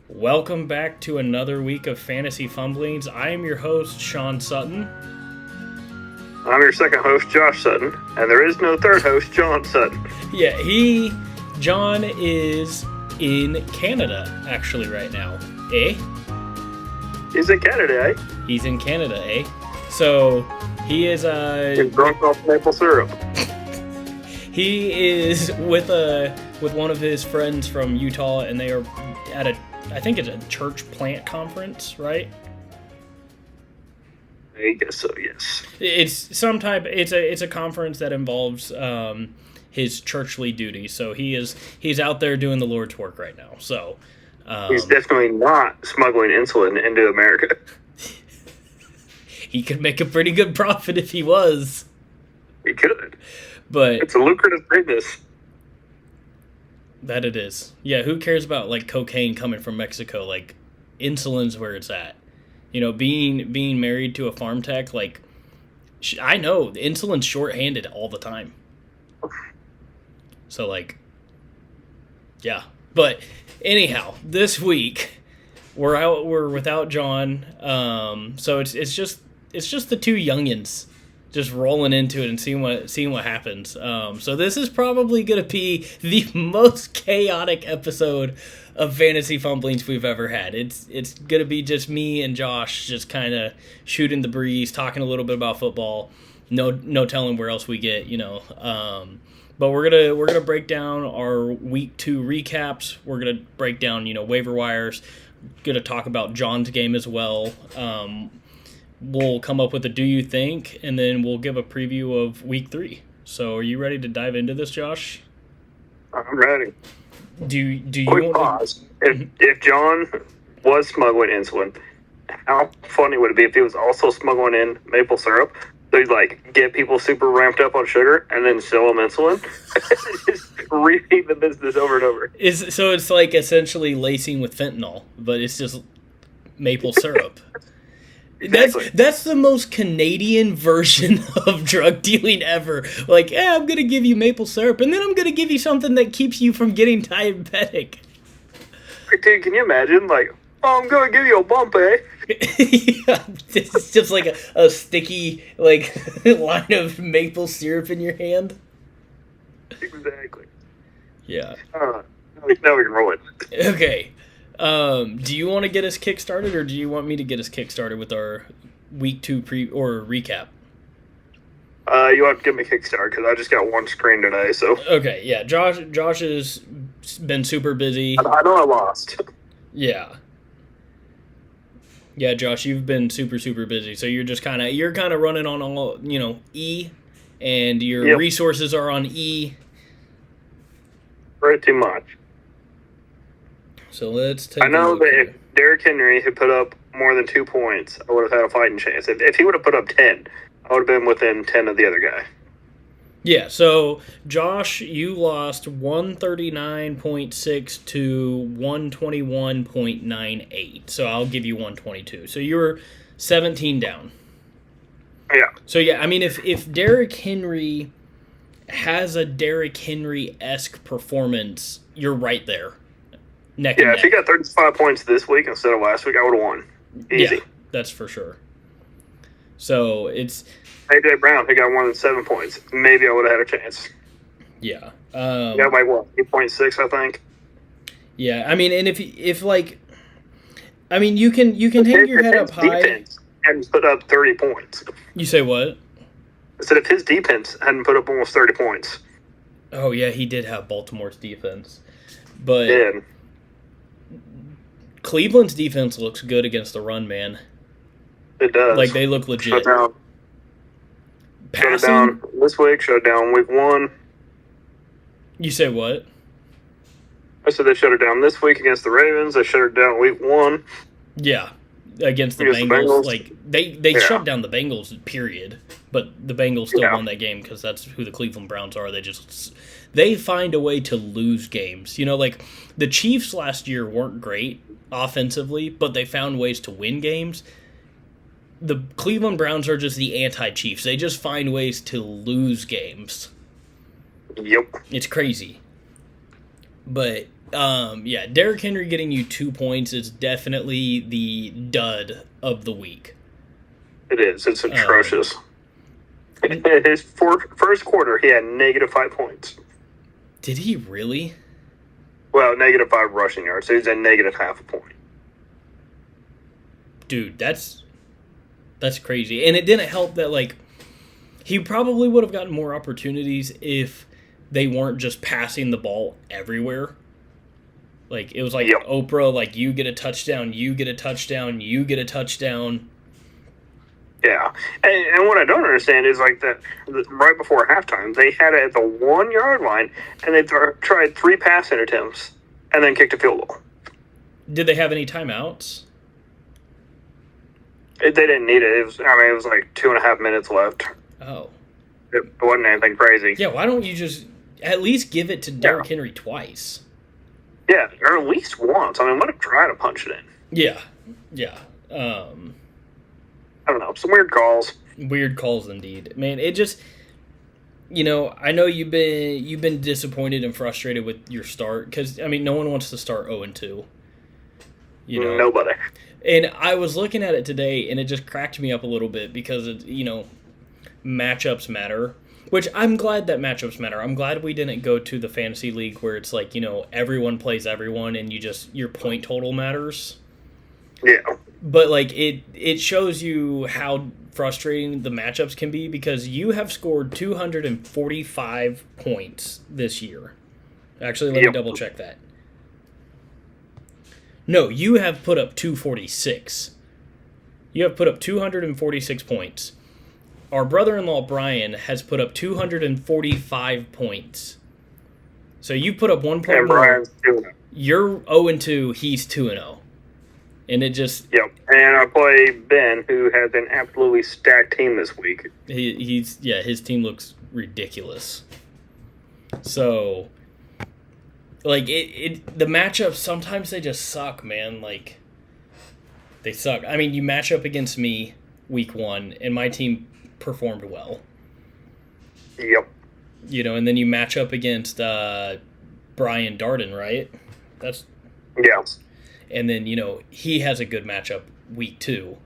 Welcome back to another week of Fantasy Fumblings. I am your host, Shawn Sutton. I'm your second host, Josh Sutton, and there is no third host, John Sutton. Yeah, John is in Canada, actually, right now. Eh? He's in Canada, eh? He's in Canada, eh? So, he is, He's drunk off maple syrup. He is with one of his friends from Utah, and they are at I think it's a church plant conference, right? I guess so, yes. It's a conference that involves his churchly duties. So he's out there doing the Lord's work right now. So he's definitely not smuggling insulin into America. He could make a pretty good profit if he was. He could. But it's a lucrative business. That it is. Yeah, who cares about like cocaine coming from Mexico? Like, insulin's where it's at. You know, being married to a farm tech, like, I know insulin's shorthanded all the time. So like, yeah. But anyhow, this week we're without John. So it's just the two youngins just rolling into it and seeing what happens. So this is probably going to be the most chaotic episode of Fantasy Fumblings we've ever had. It's going to be just me and Josh just kind of shooting the breeze, talking a little bit about football. No telling where else we get, you know. But we're gonna break down our week 2 recaps. We're gonna break down, you know, waiver wires. Gonna talk about John's game as well. We'll come up with a do you think, and then we'll give a preview of week 3. So are you ready to dive into this, Josh? I'm ready. Do you Quick want pause. If John was smuggling insulin, how funny would it be if he was also smuggling in maple syrup? So he'd like get people super ramped up on sugar and then sell them insulin. Just repeat the business over and over. So it's like essentially lacing with fentanyl, but it's just maple syrup. Exactly. That's the most Canadian version of drug dealing ever. Like, I'm going to give you maple syrup, and then I'm going to give you something that keeps you from getting diabetic. Dude, can you imagine? Like, I'm going to give you a bump, eh? Yeah, it's just like a sticky, like, line of maple syrup in your hand. Exactly. Yeah. Now we can roll it. Okay. Do you want to get us kickstarted, or do you want me to get us kickstarted with our week 2 recap? You have to give me a kickstart because I just got one screen today. So okay, yeah. Josh has been super busy. I know I lost. Yeah. Yeah, Josh, you've been super busy. So you're kind of running on all, you know, E, and your resources are on E. Pretty much. So let's take I know a look that here. if Derrick Henry had put up more than 2 points, I would have had a fighting chance. If he would have put up 10, I would have been within 10 of the other guy. Yeah, so Josh, you lost 139.6 to 121.98. So I'll give you 122. So you were 17 down. Yeah. So yeah, I mean, if Derrick Henry has a Derrick Henry-esque performance, you're right there. Neck and neck. If he got 35 points this week instead of last week, I would have won. Easy. Yeah, that's for sure. So it's A.J. Brown, he got more than 7 points. Maybe I would have had a chance. yeah. He got like what, 8.6, I think. Yeah, I mean, and if like, I mean, you can hang your head up high. Defense hadn't put up 30 points. You say what? I said if his defense hadn't put up almost 30 points. Oh yeah, he did have Baltimore's defense, but Yeah. Cleveland's defense looks good against the run, man. It does. Like, they look legit. Shut down this week, shut down week 1. You say what? I said they shut it down this week against the Ravens. They shut it down week 1. Yeah, against the Bengals. Like, they shut down the Bengals, period. But the Bengals still won that game because that's who the Cleveland Browns are. They find a way to lose games. You know, like, the Chiefs last year weren't great offensively, but they found ways to win games. The Cleveland Browns are just the anti-Chiefs. They just find ways to lose games. Yep. It's crazy. But Yeah, Derrick Henry getting you 2 points is definitely the dud of the week. It is. It's atrocious. His first quarter, he had -5 points. Did he really? Well, -5 rushing yards, so he's at -0.5 a point. Dude, that's crazy. And it didn't help that, like, he probably would have gotten more opportunities if they weren't just passing the ball everywhere. Like, it was like Oprah, like, you get a touchdown, you get a touchdown, you get a touchdown. Yeah. And what I don't understand is, like, that right before halftime, they had it at the 1 yard line, and they tried 3 passing attempts and then kicked a field goal. Did they have any timeouts? They didn't need it. It was like 2.5 minutes left. Oh. It wasn't anything crazy. Yeah, why don't you just at least give it to Derrick Henry twice? Yeah, or at least once. I mean, let him try to punch it in. Yeah. I don't know. Some weird calls. Weird calls indeed. Man, it just, I know you've been disappointed and frustrated with your start because, I mean, no one wants to start 0-2. Nobody. And I was looking at it today, and it just cracked me up a little bit because, matchups matter. Which I'm glad that matchups matter. I'm glad we didn't go to the fantasy league where it's like, everyone plays everyone and your point total matters. Yeah. But, like, it shows you how frustrating the matchups can be because you have scored 245 points this year. Actually, let me double check that. No, you have put up 246. You have put up 246 points. Our brother-in-law, Brian, has put up 245 points. So you put up 1 point more. You're 0-2, he's 2-0. And it just... Yep. And I play Ben, who has an absolutely stacked team this week. His team looks ridiculous. So, like, the matchups, sometimes they just suck, man. Like, they suck. I mean, you match up against me week 1, and my team performed well. Yep. And then you match up against Brian Darden, right? Yeah. And then, he has a good matchup week 2.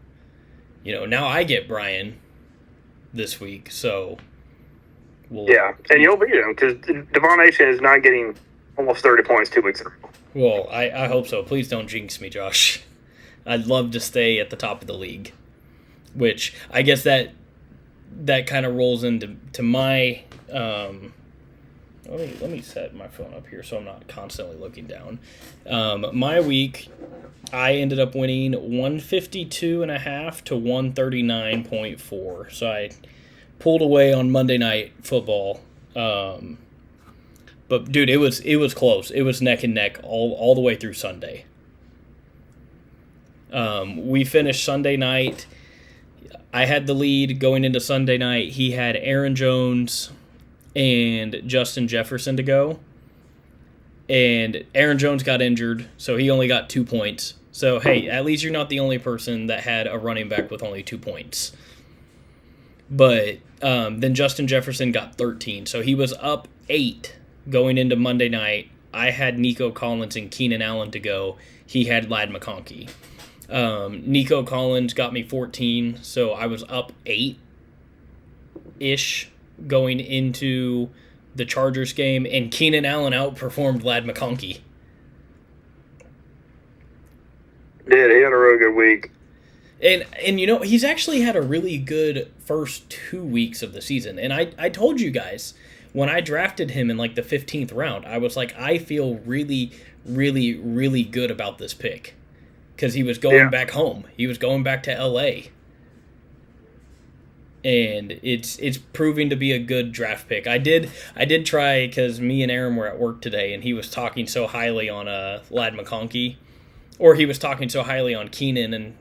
Now I get Brian this week, so and you'll beat him because Devon Nation is not getting almost 30 points 2 weeks in a row. Well, I hope so. Please don't jinx me, Josh. I'd love to stay at the top of the league, which I guess that kind of rolls into my let me set my phone up here so I'm not constantly looking down. My week, I ended up winning 152.5 to 139.4. So I pulled away on Monday Night Football. But dude, it was close. It was neck and neck all the way through Sunday. We finished Sunday night. I had the lead going into Sunday night. He had Aaron Jones and Justin Jefferson to go. And Aaron Jones got injured, so he only got 2 points. So, hey, at least you're not the only person that had a running back with only 2 points. But then Justin Jefferson got 13, so he was up 8 going into Monday night. I had Nico Collins and Keenan Allen to go. He had Ladd McConkey. Nico Collins got me 14, so I was up 8-ish going into the Chargers game, and Keenan Allen outperformed Ladd McConkey. Yeah, he had a really good week. And he's actually had a really good first 2 weeks of the season. And I told you guys, when I drafted him in like the 15th round, I was like, I feel really, really, really good about this pick. Because he was going back home. He was going back to L.A. And it's proving to be a good draft pick. I did try, because me and Aaron were at work today, and he was talking so highly on Ladd McConkey. Or he was talking so highly on Keenan and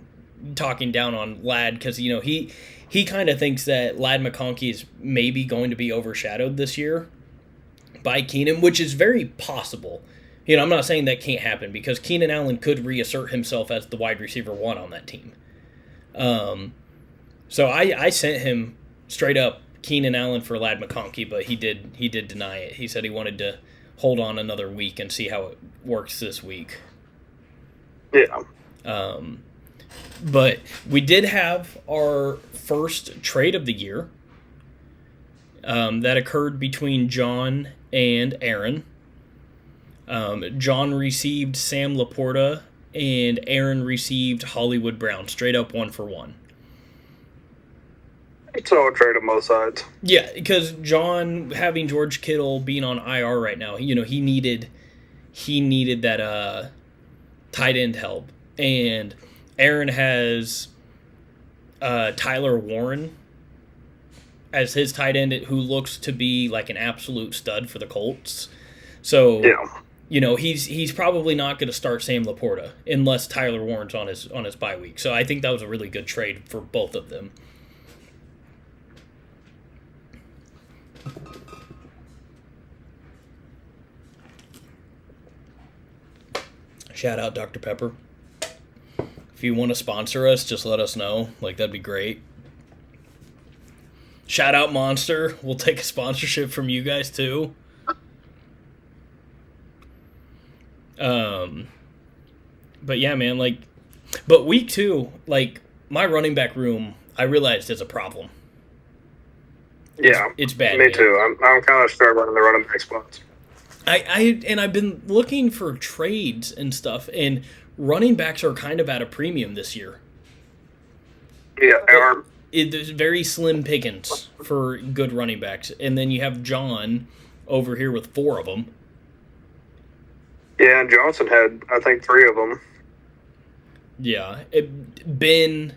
talking down on Ladd, because, he kind of thinks that Ladd McConkey is maybe going to be overshadowed this year by Keenan, which is very possible. I'm not saying that can't happen because Keenan Allen could reassert himself as the wide receiver 1 on that team. So I sent him straight up Keenan Allen for Ladd McConkey, but he did deny it. He said he wanted to hold on another week and see how it works this week. Yeah. But we did have our first trade of the year that occurred between John and Aaron. John received Sam Laporta, and Aaron received Hollywood Brown, straight up 1-for-1. So a trade on both sides. Yeah, because John, having George Kittle being on IR right now, he needed that tight end help, and Aaron has Tyler Warren as his tight end, who looks to be like an absolute stud for the Colts. So yeah. He's probably not going to start Sam Laporta unless Tyler Warren's on his bye week. So I think that was a really good trade for both of them. Shout out Dr. Pepper. If you want to sponsor us, just let us know. That'd be great. Shout out Monster. We'll take a sponsorship from you guys too. But yeah, man, but week 2, my running back room, I realized is a problem. It's bad. Me too. I'm kind of struggling in the running back spots. I've been looking for trades and stuff, and running backs are kind of at a premium this year. Yeah, they are. There's very slim pickings for good running backs, and then you have John over here with 4 of them. Yeah, and Johnson had, I think, 3 of them. Yeah. Ben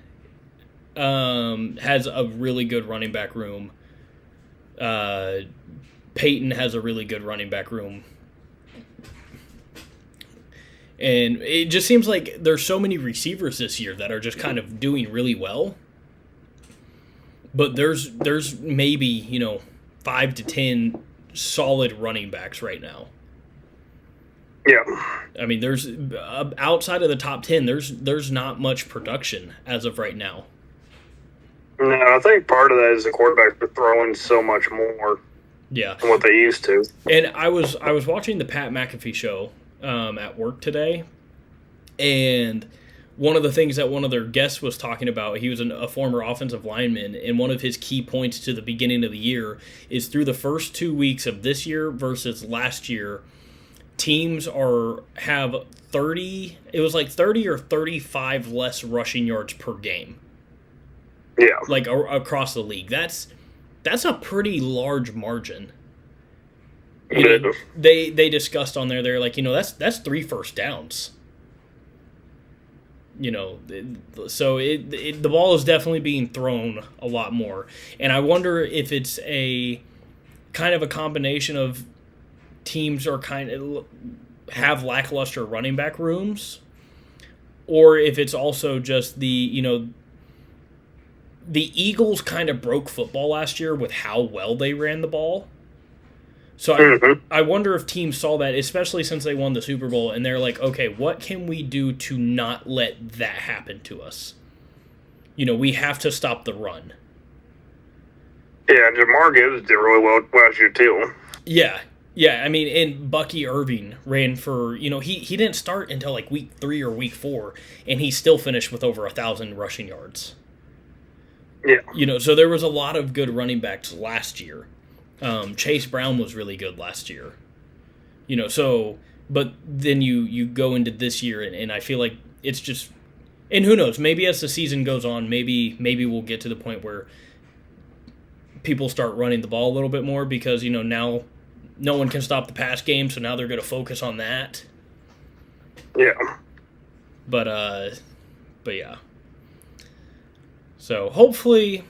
has a really good running back room. Peyton has a really good running back room. And it just seems like there's so many receivers this year that are just kind of doing really well. But there's maybe, 5 to 10 solid running backs right now. Yeah. I mean, there's outside of the top 10, there's not much production as of right now. No, I think part of that is the quarterbacks are throwing so much more. Yeah. Than what they used to. And I was watching the Pat McAfee show at work today, and one of the things that one of their guests was talking about, he was a former offensive lineman, and one of his key points to the beginning of the year is through the first 2 weeks of this year versus last year, teams have 30 or 35 less rushing yards per game. Yeah. Across the league. That's a pretty large margin. They discussed on there, they're like, that's 3 first downs. So the ball is definitely being thrown a lot more. And I wonder if it's a kind of a combination of teams are kind of have lackluster running back rooms, or if it's also just the Eagles kind of broke football last year with how well they ran the ball. So I wonder if teams saw that, especially since they won the Super Bowl, and they're like, okay, what can we do to not let that happen to us? We have to stop the run. Yeah, Jamar Gibbs did really well last year, too. Yeah. Yeah, I mean, and Bucky Irving ran for, he didn't start until week 3 or week 4, and he still finished with over 1,000 rushing yards. Yeah. So there was a lot of good running backs last year. Chase Brown was really good last year. But then you go into this year, and I feel like it's just, and who knows, maybe as the season goes on, maybe we'll get to the point where people start running the ball a little bit more because, now no one can stop the pass game, so now they're going to focus on that. Yeah. But yeah. So hopefully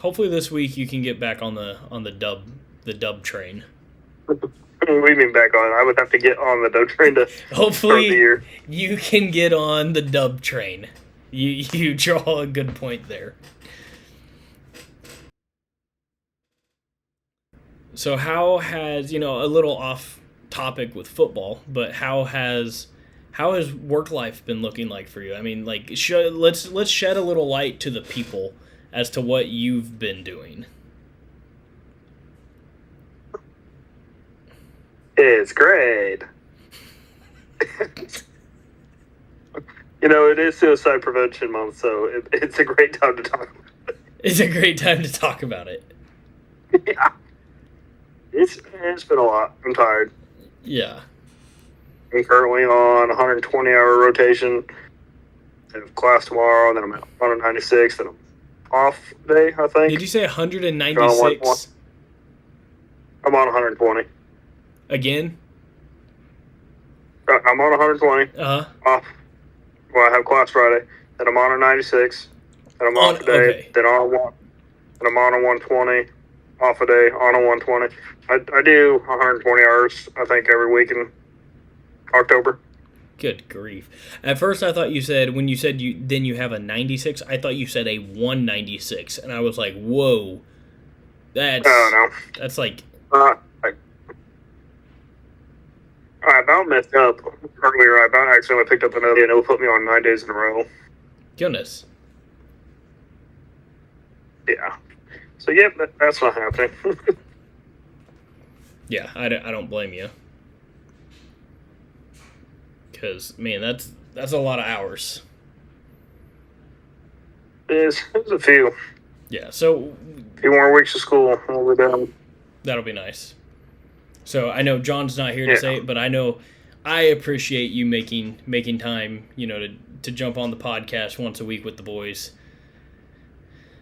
this week you can get back on the dub train. What do you mean back on? I would have to get on the dub train to hopefully start the year. You can get on the dub train. You draw a good point there. So how has, a little off topic with football, but how has work life been looking like for you? I mean, let's shed a little light to the people as to what you've been doing. It's great. It is Suicide Prevention Month, so it's a great time to talk about it. It's a great time to talk about it. Yeah. It's been a lot. I'm tired. Yeah. I'm currently on 120-hour rotation. I have class tomorrow, and then I'm on a 96, and I'm off day, I think. Did you say 196? I'm on 120. Again? I'm on 120. Uh-huh. Off. Well, I have class Friday. Then I'm on a 96. Then I'm off a day. Okay. Then I'm on a 120. Off a day. On a 120. I do 120 hours, I think, every week in October. Good grief. At first, I thought you said, when you said you have a 96, I thought you said a 196. And I was like, whoa. That's... No. That's like... I about messed up earlier. I about accidentally picked up another, and it will put me on 9 days in a row. Goodness. Yeah. So, yep, that's not happening. Yeah, I don't blame you. Because, man, that's a lot of hours. It's a few. Yeah, so... A few more weeks of school, and we'll be done. That'll be nice. So I know John's not here to say it, but I know I appreciate you making time, to jump on the podcast once a week with the boys.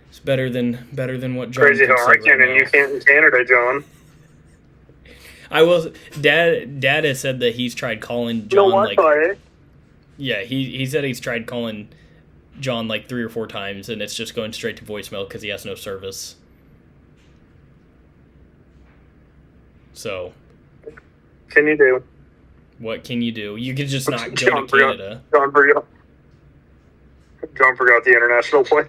It's better than what John Crazy can how say I can and you can't in Canada, John. Dad has said that he's tried calling John Yeah, he said he's tried calling John like 3 or 4 times and it's just going straight to voicemail because he has no service. So, can you do? What can you do? You could just not go to Canada. John forgot the international plane.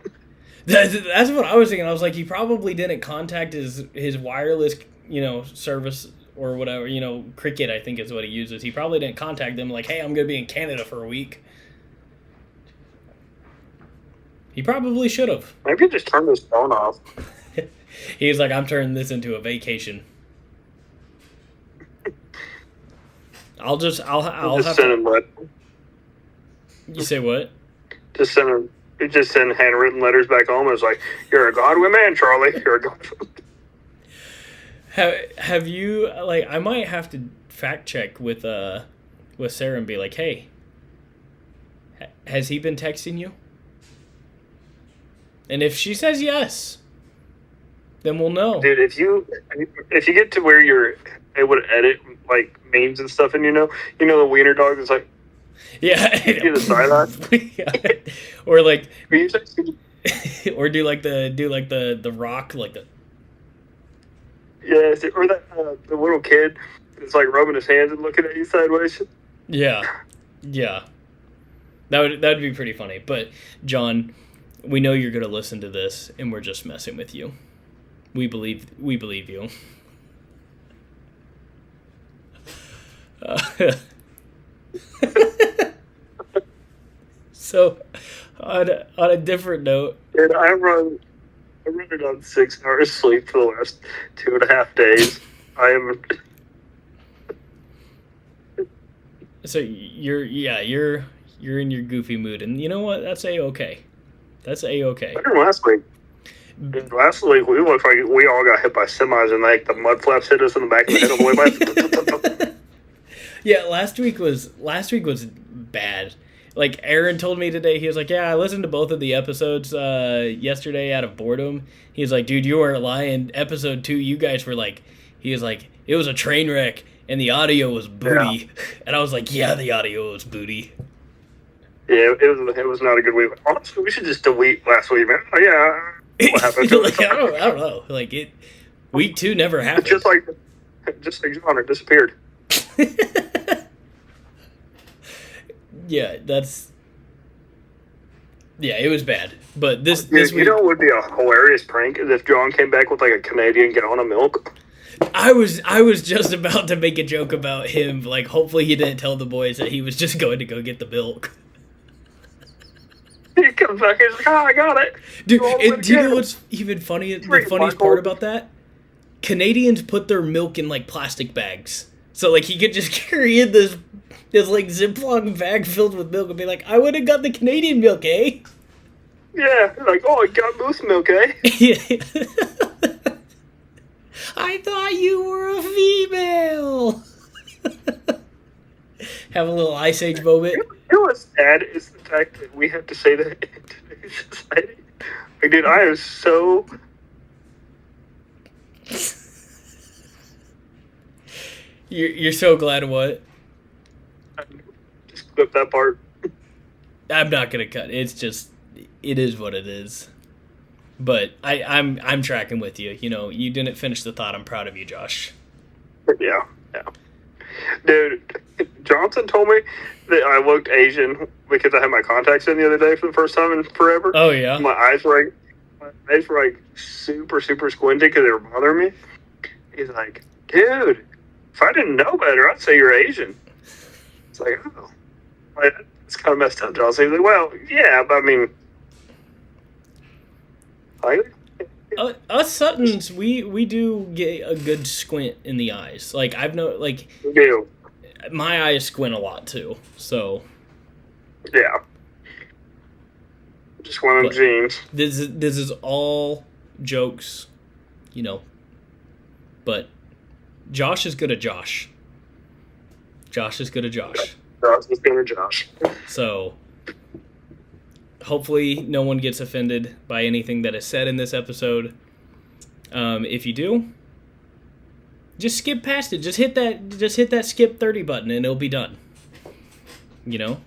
That's what I was thinking. I was like, he probably didn't contact his wireless, service or whatever, Cricket, I think is what he uses. He probably didn't contact them like, hey, I'm going to be in Canada for a week. He probably should have. Maybe just turn his phone off. He's like, I'm turning this into a vacation. I'll have send him what? You say what? Just send handwritten letters back home. It's like, you're a Godwin man, Charlie. You're a Godwin. Have you I might have to fact check with Sarah and be like, hey, has he been texting you? And if she says yes, then we'll know. Dude, if you get to where you're able to edit memes and stuff, and the wiener dog is like, yeah, you decide that, or or do the rock yes, or that the little kid is rubbing his hands and looking at you sideways. Yeah. That would be pretty funny. But John, we know you're gonna listen to this, and we're just messing with you. We believe you. So, on a different note, dude, I run it on 6 hours sleep for the last 2.5 days. I am. So you're in your goofy mood, and you know what? That's a-okay. That's a-okay. Better than last week. Last week we looked like we all got hit by semis, and the mud flaps hit us in the back of the head on the way by. Yeah, last week was bad. Aaron told me today, he was like, yeah, I listened to both of the episodes yesterday out of boredom. He was like, dude, you weren't lying. Episode 2, you guys were he was like, it was a train wreck, and the audio was booty. Yeah. And I was like, yeah, the audio was booty. Yeah, it was not a good week. Honestly, we should just delete last week, man. Oh, yeah. What happened to it? I don't know. Week 2 never happened. Just like John, it disappeared. Yeah, it was bad. But this week, what would be a hilarious prank is if John came back with a Canadian gallon of milk. I was just about to make a joke about him. Hopefully he didn't tell the boys that he was just going to go get the milk. He comes back, he's like, oh, I got it. Dude, do you know what's even funny? The funniest part about that? Canadians put their milk in plastic bags. So, like, he could just carry in this like, Ziploc bag filled with milk and be like, I would have got the Canadian milk, eh? Yeah, like, oh, I got moose milk, eh? I thought you were a female. Have a little Ice Age moment. You know what's sad is the fact that we have to say that in today's society. Like, dude, I am so... You're so glad what? Just clip that part. I'm not gonna cut. It's just, it is what it is. But I'm tracking with you. You know, you didn't finish the thought. I'm proud of you, Josh. Yeah. Dude, Johnson told me that I looked Asian because I had my contacts in the other day for the first time in forever. Oh, yeah? My eyes were like super, super squinty because they were bothering me. He's like, dude, if I didn't know better, I'd say you're Asian. It's like, oh. It's kind of messed up, Johnson. He's like, well, yeah, but I mean... Us Suttons, we do get a good squint in the eyes. Like, my eyes squint a lot too. So, yeah, just one of them genes. This is all jokes, you know. But Josh is good at Josh. Josh is good at Josh. Josh is good at Josh. So, hopefully no one gets offended by anything that is said in this episode. If you do, just skip past it. Just hit that skip 30 button and it'll be done. You know?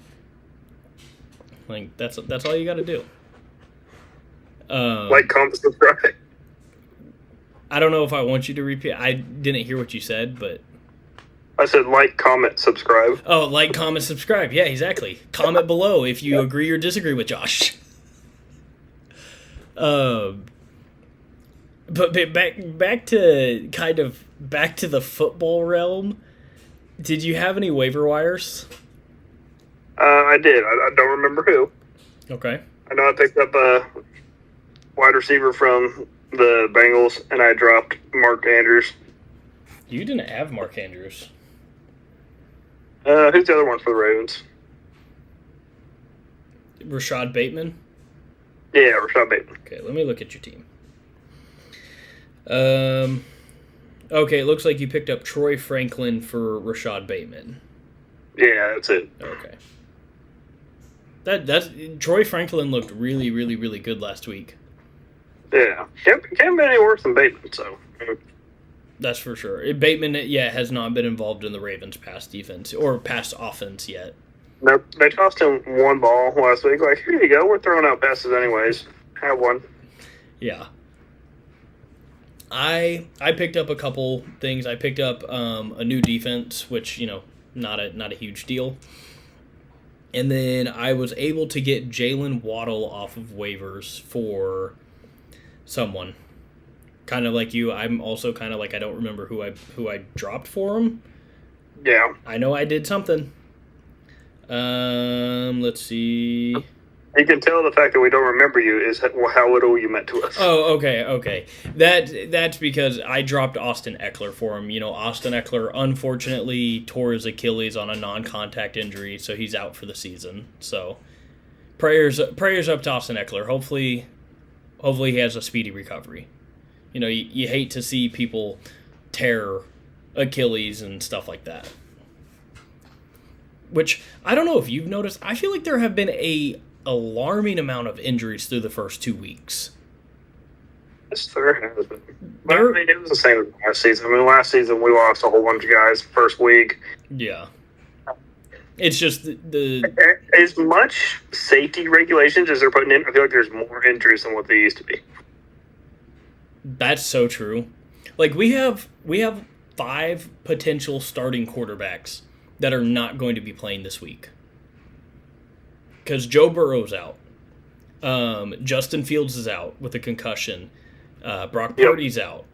Like, that's all you got to do. Like, comment, subscribe. I don't know if I want you to repeat. I didn't hear what you said, but... I said like, comment, subscribe. Oh, like, comment, subscribe. Yeah, exactly. Comment below if you agree or disagree with Josh. But back to the football realm. Did you have any waiver wires? I did. I don't remember who. Okay. I know I picked up a wide receiver from the Bengals, and I dropped Mark Andrews. You didn't have Mark Andrews. Who's the other one for the Ravens? Rashad Bateman? Yeah, Rashad Bateman. Okay, let me look at your team. Okay, it looks like you picked up Troy Franklin for Rashad Bateman. Yeah, that's it. Okay. That's Troy Franklin looked really, really, really good last week. Yeah, can't be any worse than Bateman, so... That's for sure. Bateman, has not been involved in the Ravens' pass defense or pass offense yet. Nope. They tossed him one ball last week. Like, here you go. We're throwing out passes anyways. Have one. Yeah. I picked up a couple things. I picked up a new defense, which, you know, not a huge deal. And then I was able to get Jalen Waddle off of waivers for someone. Kind of like you, I'm also kind of like I don't remember who I dropped for him. Yeah. I know I did something. Let's see. You can tell the fact that we don't remember you is how little you meant to us. Oh, okay. That's because I dropped Austin Eckler for him. You know, Austin Eckler unfortunately tore his Achilles on a non-contact injury, so he's out for the season. So prayers up to Austin Eckler. Hopefully he has a speedy recovery. You know, you hate to see people tear Achilles and stuff like that. Which, I don't know if you've noticed, I feel like there have been a alarming amount of injuries through the first 2 weeks. Yes, there has been. But, I mean, it was the same as last season. I mean, last season we lost a whole bunch of guys first week. Yeah. It's just the as much safety regulations as they're putting in, I feel like there's more injuries than what they used to be. That's so true. Like, we have 5 potential starting quarterbacks that are not going to be playing this week. Because Joe Burrow's out. Justin Fields is out with a concussion. Brock Purdy's out.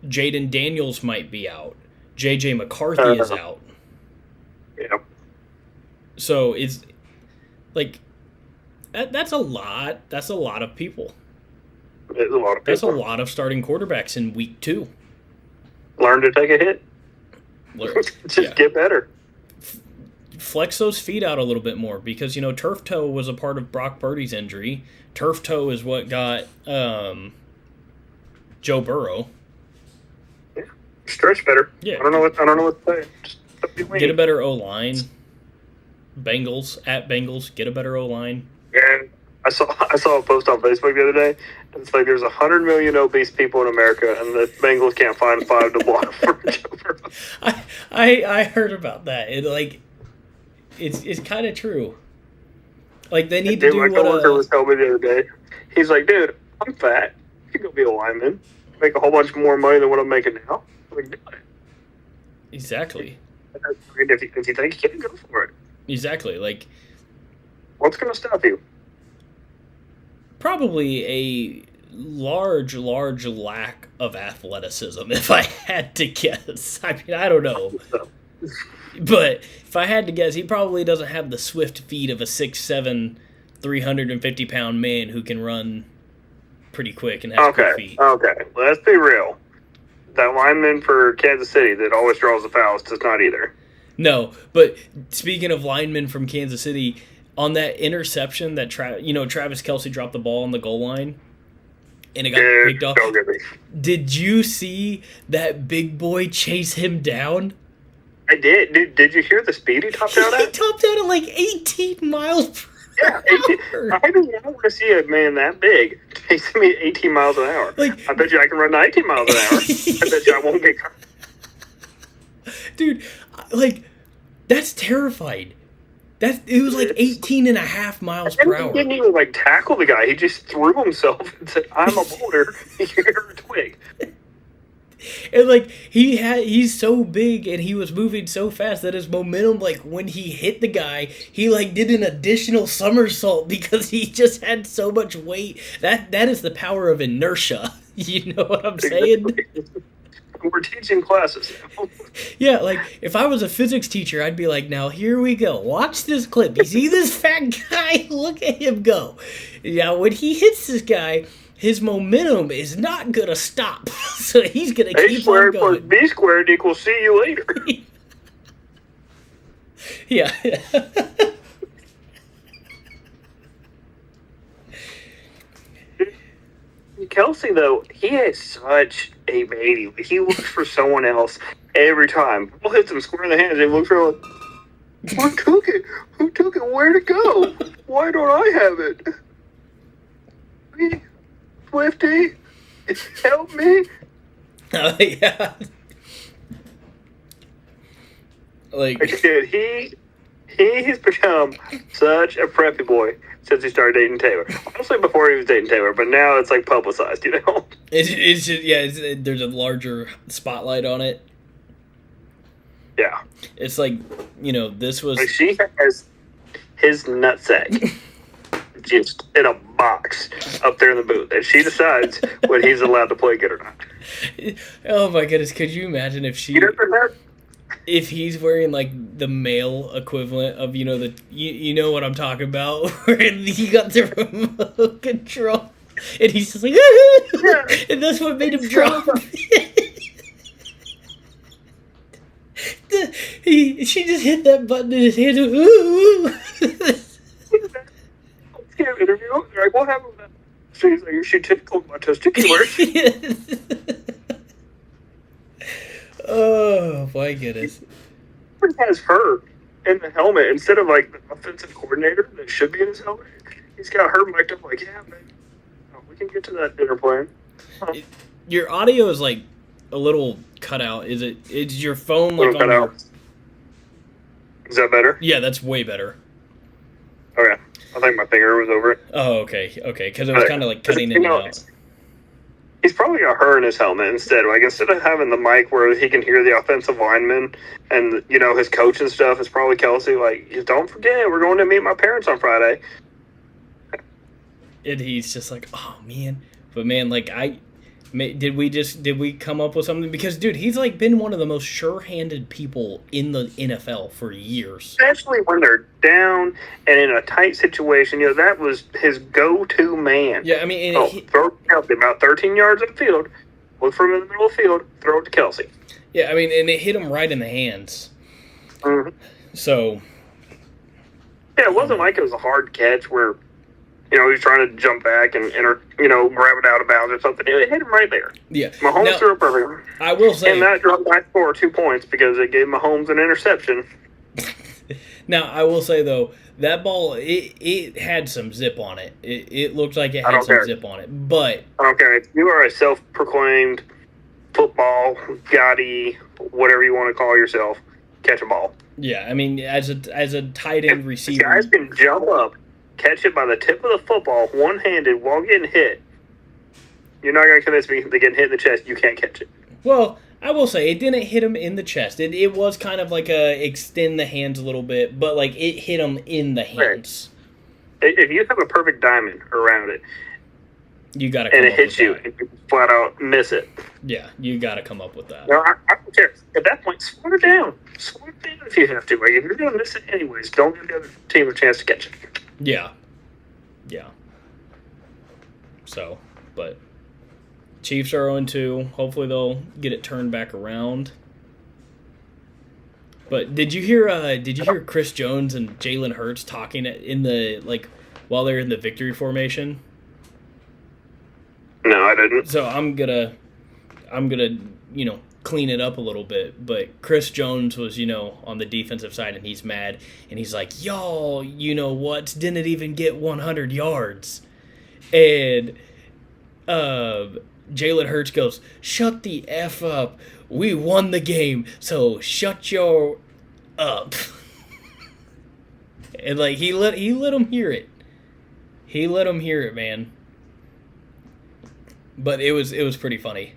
Jaden Daniels might be out. J.J. McCarthy is out. Yeah. So it's like that's a lot. That's a lot of people. It's a lot of people. That's a lot of starting quarterbacks in week 2. Learn to take a hit. Just get better. Flex those feet out a little bit more because, turf toe was a part of Brock Purdy's injury. Turf toe is what got Joe Burrow. Yeah. Stretch better. Yeah. I don't know what to say. Just get a better O-line. Bengals, get a better O-line. And I saw a post on Facebook the other day. And it's like there's 100 million obese people in America, and the Bengals can't find 5 to block for Joe Burrow. I heard about that. It's kind of true. Like they need to do my coworker was telling me the other day. He's like, dude, I'm fat. I could go be a lineman, make a whole bunch more money than what I'm making now. I'm like, do it. Exactly. If you think you can, go for it. Exactly. Like, what's going to stop you? Probably a large lack of athleticism, if I had to guess. I mean, I don't know. But if I had to guess, he probably doesn't have the swift feet of a 6'7", 350-pound man who can run pretty quick and has quick feet. Okay, let's be real. That lineman for Kansas City that always draws the fouls does not either. No, but speaking of linemen from Kansas City, on that interception that Travis Kelce dropped the ball on the goal line, and it got picked off. Did you see that big boy chase him down? I did. Dude, did you hear the speed he topped out at? He topped out at like 18 miles per hour. I do not want to see a man that big chasing me at 18 miles an hour. I bet you I can run 19 miles an hour. I bet you I won't get caught. Dude, that's terrifying. It was like 18 and a half miles per hour. He didn't even tackle the guy. He just threw himself and said, "I'm a boulder. You're a twig." And he's so big and he was moving so fast that his momentum, when he hit the guy, he did an additional somersault because he just had so much weight. That is the power of inertia. You know what I'm saying? We're teaching classes. Yeah, if I was a physics teacher, I'd be like, now here we go. Watch this clip. You see this fat guy? Look at him go. Now, when he hits this guy, his momentum is not going to stop. So he's going to keep on going. A plus B squared equals see you later. Yeah. Kelce, though, he is such a baby. He looks for someone else every time. Ball hits him square in the hands, and he looks for who took it? Who took it? Where'd it go? Why don't I have it? Me? Swifty? Help me? Oh, yeah. He's become such a preppy boy since he started dating Taylor. Honestly, before he was dating Taylor, but now it's publicized, It's just, there's a larger spotlight on it. Yeah. It's this was... she has his nutsack just in a box up there in the booth, and she decides when he's allowed to play good or not. Oh my goodness, could you imagine if she... If he's wearing the male equivalent of you know what I'm talking about, where he got the remote control and he's just yeah. And that's what made him drop. She just hit that button in his hand. Scam interview. Like, what happened with that? So he's like, she tickled my testicular. Oh my goodness! He has her in the helmet instead of the offensive coordinator that should be in his helmet. He's got her mic'd up yeah, man, we can get to that dinner plan. Your audio is a little cut out. Is your phone cut out? Is that better? Yeah, that's way better. Okay, I think my finger was over it. Oh, okay, because it was kind of cutting in and out. He's probably got her in his helmet instead. Instead of having the mic where he can hear the offensive lineman and, his coach and stuff, it's probably Kelce. Don't forget, we're going to meet my parents on Friday. And he's just oh, man. But, man, did we come up with something? Because, dude, he's, been one of the most sure-handed people in the NFL for years. Especially when they're down and in a tight situation. That was his go-to man. Yeah, I mean... throw it to Kelce about 13 yards in the field. Look for him in the middle of the field. Throw it to Kelce. Yeah, I mean, and it hit him right in the hands. Mm-hmm. So. Yeah, it wasn't like it was a hard catch where, he was trying to jump back and grab it out of bounds or something. It hit him right there. Yeah. Mahomes threw it perfect. I will say. And that dropped back for 2 points because it gave Mahomes an interception. Now, I will say, though, that ball, it had some zip on it. It looked like it had some zip on it. But I don't care. If you are a self-proclaimed football gotti, whatever you want to call yourself, catch a ball. Yeah, I mean, as a tight end receiver. Guys can jump up, catch it by the tip of the football, one-handed, while getting hit. You're not going to convince me they're getting hit in the chest. You can't catch it. Well, I will say, it didn't hit him in the chest. It was kind of like extend the hands a little bit, but like it hit him in the hands. Right. If you have a perfect diamond around it, you got to and it hits you, and you flat out miss it. Yeah, you got to come up with that. No, I don't care. At that point, slow it down. Slow it down if you have to. Like, if you're going to miss it anyways, don't give the other team a chance to catch it. Yeah. Yeah. So, but Chiefs are 0-2. Hopefully they'll get it turned back around. But did you hear Chris Jones and Jalen Hurts talking in the while they're in the victory formation? No, I didn't. So I'm gonna clean it up a little bit. But Chris Jones was on the defensive side, and he's mad, and he's like, "Y'all, didn't even get 100 yards," and Jalen Hurts goes, "Shut the F up. We won the game, so shut your up." And he let him hear it. He let him hear it, man. But it was pretty funny.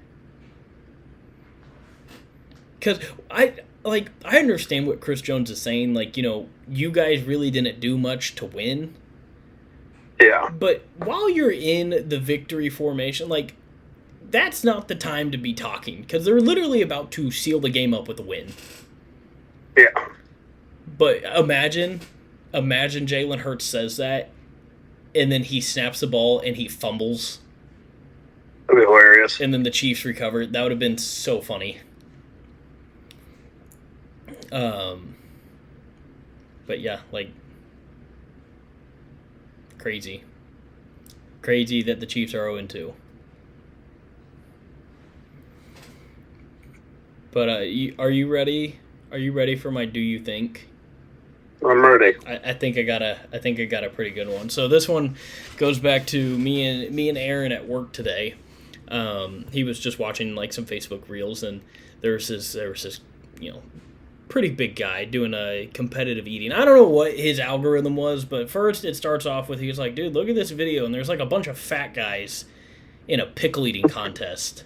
Cuz I understand what Chris Jones is saying, you guys really didn't do much to win. Yeah. But while you're in the victory formation, that's not the time to be talking, because they're literally about to seal the game up with a win. Yeah. But imagine Jalen Hurts says that, and then he snaps the ball and he fumbles. That'd be hilarious. And then the Chiefs recover. That would have been so funny. But yeah, crazy. Crazy that the Chiefs are 0-2. But are you ready? Are you ready for my Do You Think? I'm ready. I think I got a pretty good one. So this one goes back to me and Aaron at work today. He was just watching some Facebook reels, and there was this pretty big guy doing a competitive eating. I don't know what his algorithm was, but first it starts off with, he was like, "Dude, look at this video," and there's a bunch of fat guys in a pickle eating contest.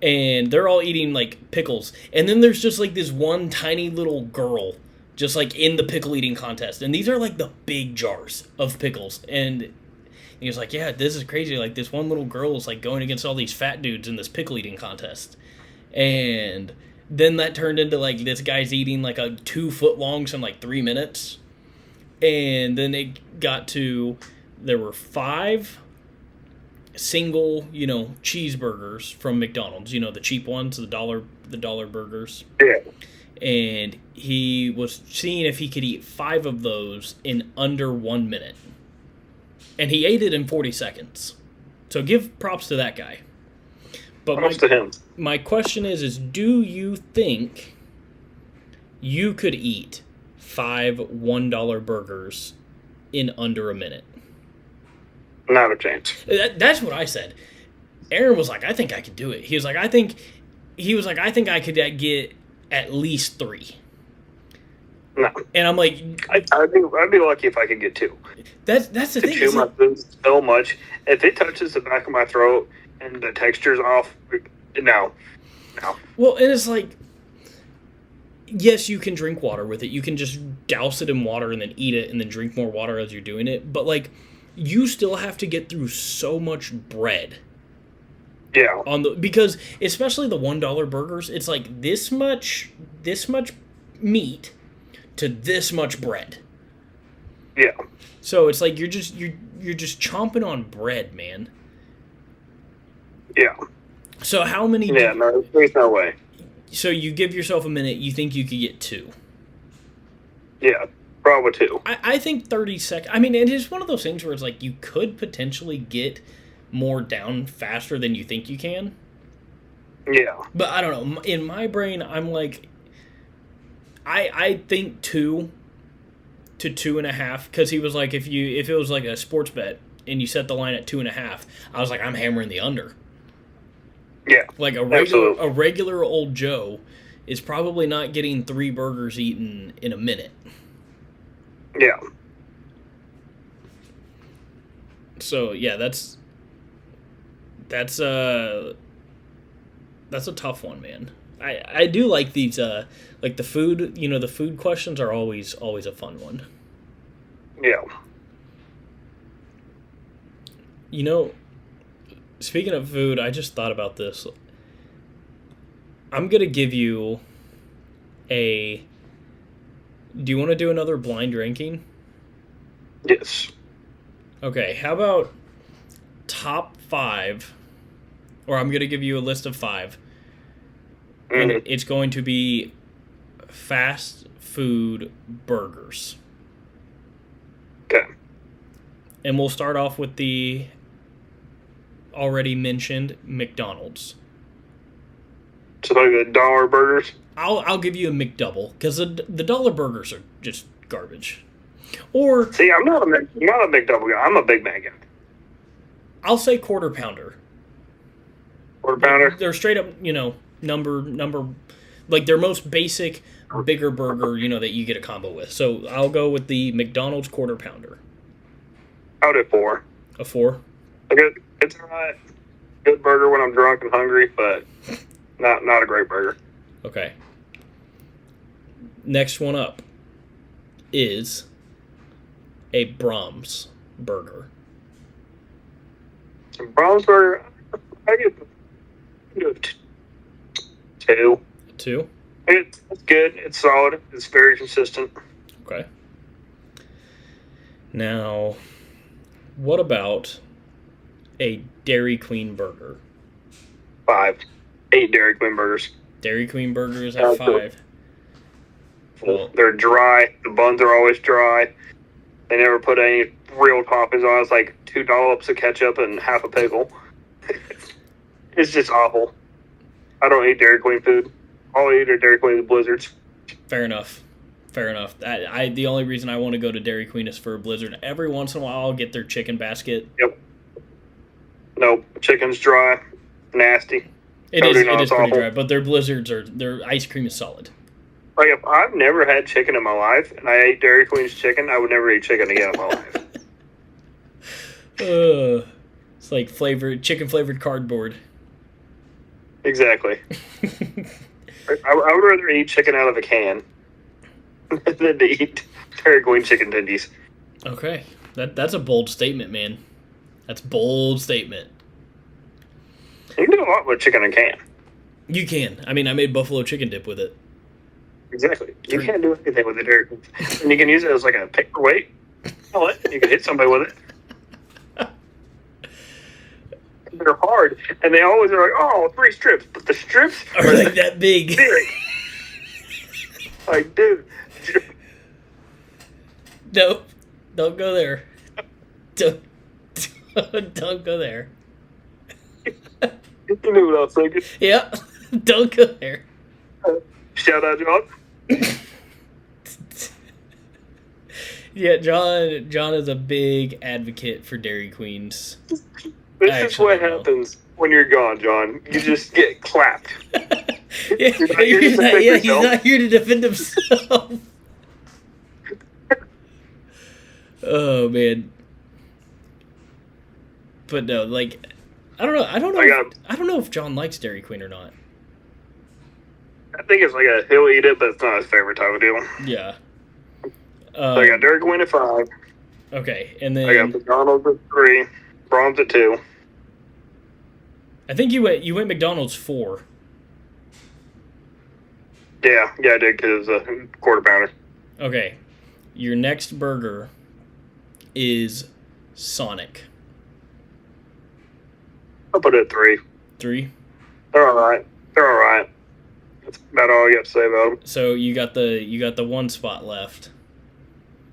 And they're all eating pickles. And then there's just this one tiny little girl just in the pickle eating contest. And these are the big jars of pickles. And he was like, "Yeah, this is crazy. This one little girl is going against all these fat dudes in this pickle eating contest." And then that turned into this guy's eating a 2 foot longs in 3 minutes. And then it got to, there were 5 single, cheeseburgers from McDonald's, the cheap ones, the dollar burgers. Yeah. And he was seeing if he could eat 5 of those in under 1 minute. And he ate it in 40 seconds. So give props to that guy. But props to him. My question is do you think you could eat 5 $1 burgers in under a minute? Not a chance. That's what I said. Aaron was like, "I think I could do it." He was like, I think I could get at least 3. No. And I'm like, I'd be lucky if I could get 2. That's the thing. Chew my food so much. If it touches the back of my throat and the texture's off, no. Well, and it's yes, you can drink water with it. You can just douse it in water and then eat it and then drink more water as you're doing it. But you still have to get through so much bread. Yeah. Because especially the $1 burgers, it's this much meat to this much bread. Yeah. So it's you're just chomping on bread, man. Yeah. So how many? Yeah, no, there's no way. So you give yourself a minute. You think you could get 2? Yeah, probably 2. I think 30 seconds. I mean, it is one of those things where it's like you could potentially get more down faster than you think you can. Yeah. But I don't know. In my brain, I'm like, I think 2 to 2.5, because he was like, if it was like a sports bet and you set the line at 2.5, I was like, I'm hammering the under. Yeah. Like a regular old Joe is probably not getting 3 burgers eaten in a minute. Yeah. So yeah, that's a tough one, man. I do like these like the food, the food questions are always a fun one. Yeah. Speaking of food, I just thought about this. I'm going to give you do you want to do another blind ranking? Yes. Okay, how about top 5, or I'm going to give you a list of 5. And it's going to be fast food burgers. Okay. And we'll start off with the already mentioned McDonald's. So like the dollar burgers? I'll give you a McDouble, because the dollar burgers are just garbage. Or see, I'm not a McDouble guy. I'm a Big Mac guy. I'll say quarter pounder. Quarter pounder? They're straight up, number, like their most basic bigger burger, that you get a combo with. So I'll go with the McDonald's quarter pounder. I'll do 4. A 4? It's alright. Good burger when I'm drunk and hungry, but not a great burger. Okay. Next one up is a Brahms burger. Brahms burger, I give it 2. 2? It's good. It's solid. It's very consistent. Okay. Now, what about a Dairy Queen burger? 5. 8 Dairy Queen burgers. Dairy Queen burgers at 5. Well, they're dry. The buns are always dry. They never put any real toppings on. It's like 2 dollops of ketchup and half a pickle. It's just awful. I don't eat Dairy Queen food. All I eat are Dairy Queen Blizzards. Fair enough. The only reason I want to go to Dairy Queen is for a Blizzard. Every once in a while, I'll get their chicken basket. Yep. Nope. Chicken's dry. Nasty. It is pretty dry, but their Blizzards their ice cream is solid. Like, if I've never had chicken in my life, and I ate Dairy Queen's chicken, I would never eat chicken again in my life. It's like chicken-flavored cardboard. Exactly. I would rather eat chicken out of a can than to eat Dairy Queen chicken tendies. Okay. That's a bold statement, man. That's a bold statement. You can do a lot with chicken in a can. You can. I mean, I made buffalo chicken dip with it. Exactly. You can't do anything with the Dairy Queen. And you can use it as like a paperweight. You know what? You can hit somebody with it. They're hard. And they always are like, oh, 3 strips. But the strips are like that big. Like, dude. Nope. Don't go there. Don't go there. You knew what I was thinking. Yeah. Don't go there. Shout out, John. Yeah, John is a big advocate for Dairy Queens. This is what happens when you're gone, John. You just get clapped. He's not here to defend himself. Oh man. But no, like I don't know if John likes Dairy Queen or not. I think it's like he'll eat it, but it's not his favorite type of deal. Yeah. So I got Dairy Queen at 5. Okay, and then I got McDonald's at 3, Brahms at 2. I think you went McDonald's 4. Yeah, I did because it's a quarter pounder. Okay, your next burger is Sonic. I'll put it at 3. 3? They're all right. That's about all I got to say about them. So you got the one spot left,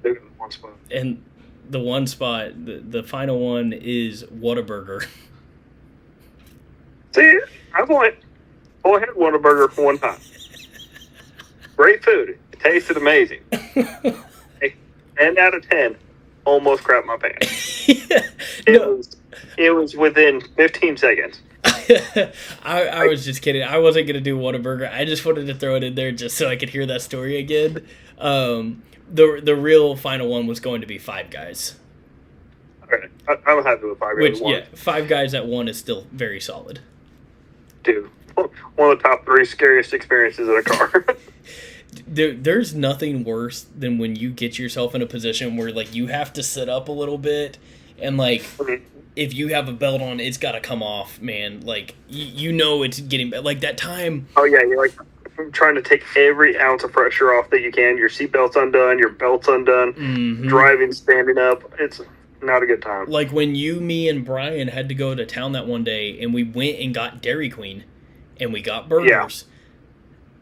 They're in one spot. and the one spot, the final one is Whataburger. See, I've only had Whataburger for one time. Great food. It tasted amazing. 10 out of 10. Almost crapped my pants. It was within 15 seconds. I was just kidding. I wasn't gonna do Whataburger. I just wanted to throw it in there just so I could hear that story again. The real final one was going to be Five Guys. Okay, I'm happy with Five Guys. Which, Five Guys at one is still very solid. Dude, one of the top 3 scariest experiences in a car. There's nothing worse than when you get yourself in a position where, like, you have to sit up a little bit, and, like, if you have a belt on, it's got to come off, man. Like, you know it's getting... Like, that time... Oh, yeah, you're, like, trying to take every ounce of pressure off that you can. Your seatbelt's undone, your belt's undone, driving, standing up. It's not a good time. Like, when me, and Brian had to go to town that one day, and we went and got Dairy Queen, and we got burgers... Yeah.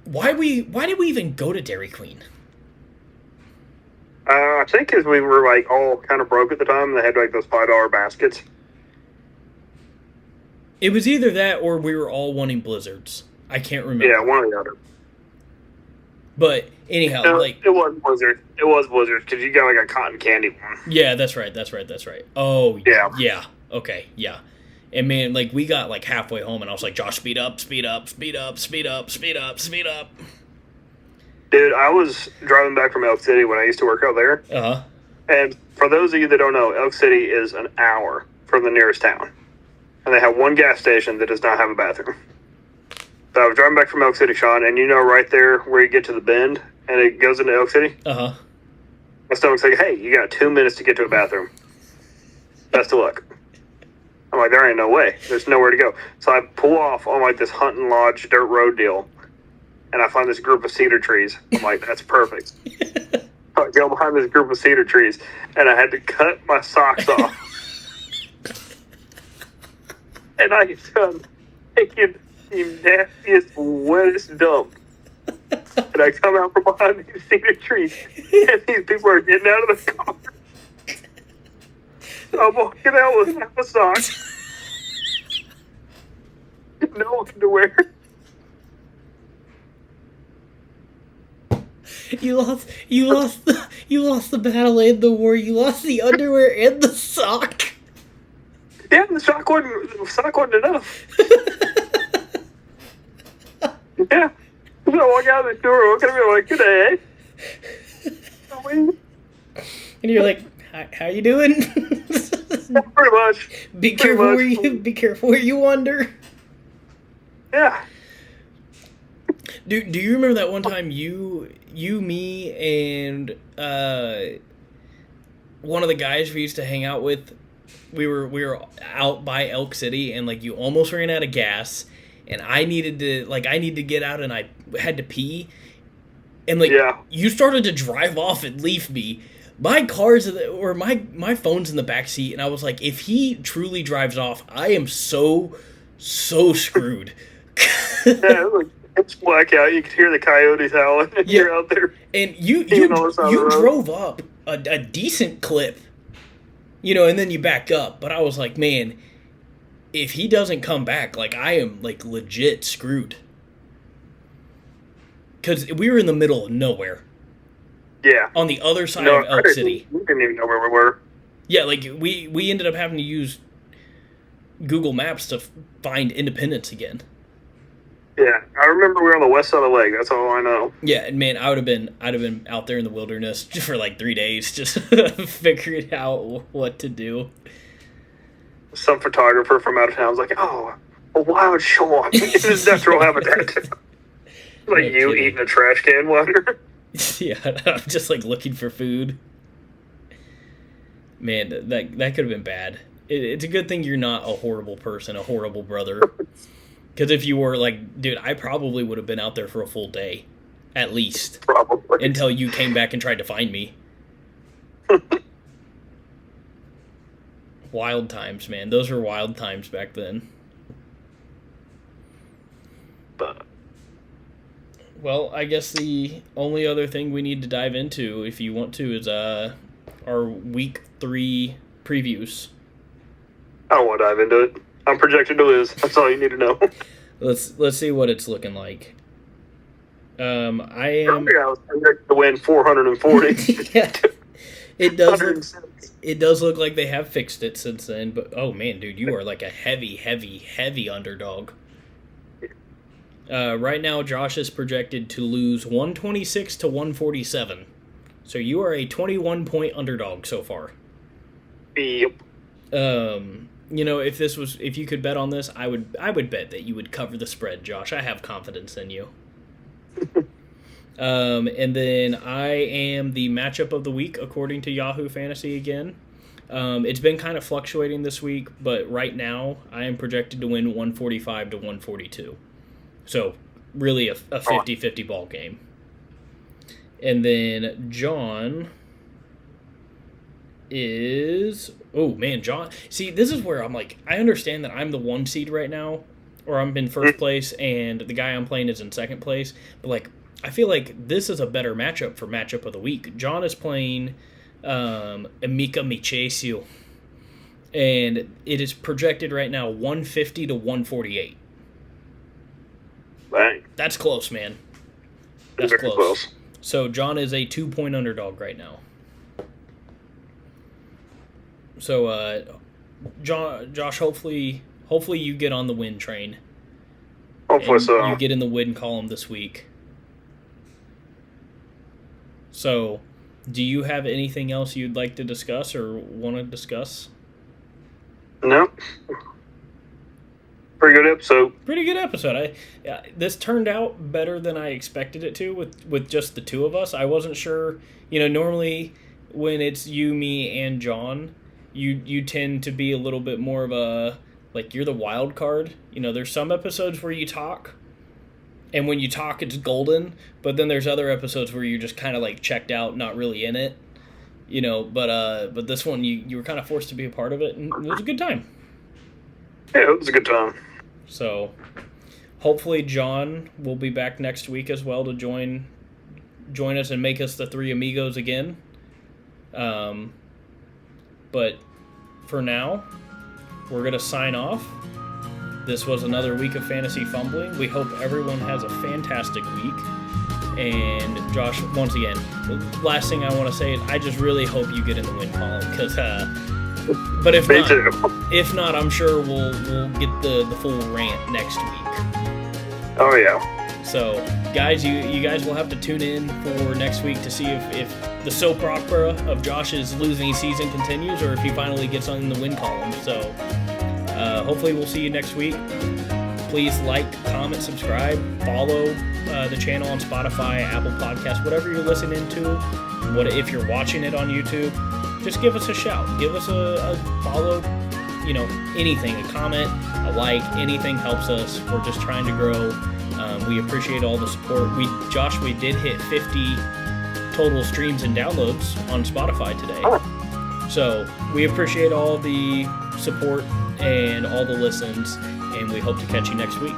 Why did we even go to Dairy Queen? I think because we were, like, all kind of broke at the time, and they had, like, those $5 baskets. It was either that or we were all wanting Blizzards. I can't remember. Yeah, one or the other. But anyhow, like... It was Blizzard. It was Blizzard, because you got, like, a cotton candy one. Yeah, that's right. Oh, yeah. Yeah, okay, yeah. And, man, like, we got, like, halfway home, and I was like, Josh, speed up. Dude, I was driving back from Elk City when I used to work out there. Uh-huh. And for those of you that don't know, Elk City is an hour from the nearest town. And they have one gas station that does not have a bathroom. So I was driving back from Elk City, Shawn, and you know right there where you get to the bend, and it goes into Elk City? Uh-huh. My stomach's like, hey, you got 2 minutes to get to a bathroom. Best of luck. I'm like, there ain't no way. There's nowhere to go. So I pull off on, like, this hunting lodge dirt road deal, and I find this group of cedar trees. I'm like, that's perfect. I go behind this group of cedar trees, and I had to cut my socks off. And I started taking the nastiest, wettest dump. And I come out from behind these cedar trees, and these people are getting out of the car. I'm walking out with half a sock. No underwear. You lost the battle and the war. You lost the underwear and the sock. Yeah, the sock wasn't enough. Yeah. So I walk out of the door, looking at me like, good day. And you're like, how you doing? Pretty much. Be careful where you wander. Yeah. Do you remember that one time you, me, and one of the guys we used to hang out with, we were out by Elk City, and, like, you almost ran out of gas, and I needed to get out, and I had to pee, and, like, you started to drive off and leave me. My my phone's in the back seat, and I was like, if he truly drives off, I am so screwed. Yeah, it's blackout. You could hear the coyotes howling, and you're out there. And you drove up a decent clip, and then you back up. But I was like, man, if he doesn't come back, like, I am, like, legit screwed. Because we were in the middle of nowhere. Yeah. On the other side of Elk City. We didn't even know where we were. Yeah, like, we ended up having to use Google Maps to find Independence again. Yeah, I remember we were on the west side of the lake. That's all I know. Yeah, and man, I'd have been out there in the wilderness just for like 3 days, just figuring out what to do. Some photographer from out of town was like, "Oh, a wild Shawn in his natural habitat." Like you eating a trash can water. Yeah, I'm just like looking for food. Man, that could have been bad. It's a good thing you're not a horrible person, a horrible brother. Because if you were, like, dude, I probably would have been out there for a full day, at least. Probably. Until you came back and tried to find me. Wild times, man. Those were wild times back then. But Well, I guess the only other thing we need to dive into, if you want to, is our week 3 previews. I don't want to dive into it. I'm projected to lose. That's all you need to know. Let's see what it's looking like. I am. I was projected to win 440. Yeah, it does look like they have fixed it since then. But oh man, dude, you are like a heavy underdog. Right now, Josh is projected to lose 126 to 147. So you are a 21-point underdog so far. Yep. If you could bet on this, I would bet that you would cover the spread, Josh. I have confidence in you. And then I am the matchup of the week according to Yahoo Fantasy again. It's been kind of fluctuating this week, but right now I am projected to win 145 to 142. So really a 50-50 ball game. And then John is... Oh, man, John... See, this is where I'm like, I understand that I'm the 1 seed right now, or I'm in first place, and the guy I'm playing is in second place. But, like, I feel like this is a better matchup for matchup of the week. John is playing Emeka Michesio, and it is projected right now 150 to 148. Bang. That's close, man. That's close. So John is a 2-point underdog right now. So, Josh, hopefully you get on the win train. Hopefully so. You get in the win column this week. So, do you have anything else you'd like to discuss or want to discuss? No. Pretty good episode. This turned out better than I expected it to with just the two of us. I wasn't sure. Normally when it's you, me, and John, you tend to be a little bit more of a, like, you're the wild card. There's some episodes where you talk, and when you talk, it's golden. But then there's other episodes where you're just kind of like checked out, not really in it. But this one you were kind of forced to be a part of it, and it was a good time. Yeah, it was a good time. So, hopefully John will be back next week as well to join us and make us the 3 amigos again. But for now, we're going to sign off. This was another week of Fantasy Fumbling. We hope everyone has a fantastic week. And Josh, once again, the last thing I want to say is I just really hope you get in the win column, because but if not, I'm sure we'll get the full rant next week. Oh yeah. So, guys, you guys will have to tune in for next week to see if the soap opera of Josh's losing season continues, or if he finally gets on the win column. So, hopefully we'll see you next week. Please like, comment, subscribe, follow the channel on Spotify, Apple Podcasts, whatever you're listening to. If you're watching it on YouTube, just give us a shout. Give us a follow, anything, a comment, a like, anything helps us. We're just trying to grow. We appreciate all the support. We did hit 50 total streams and downloads on Spotify today. So we appreciate all the support and all the listens, and we hope to catch you next week.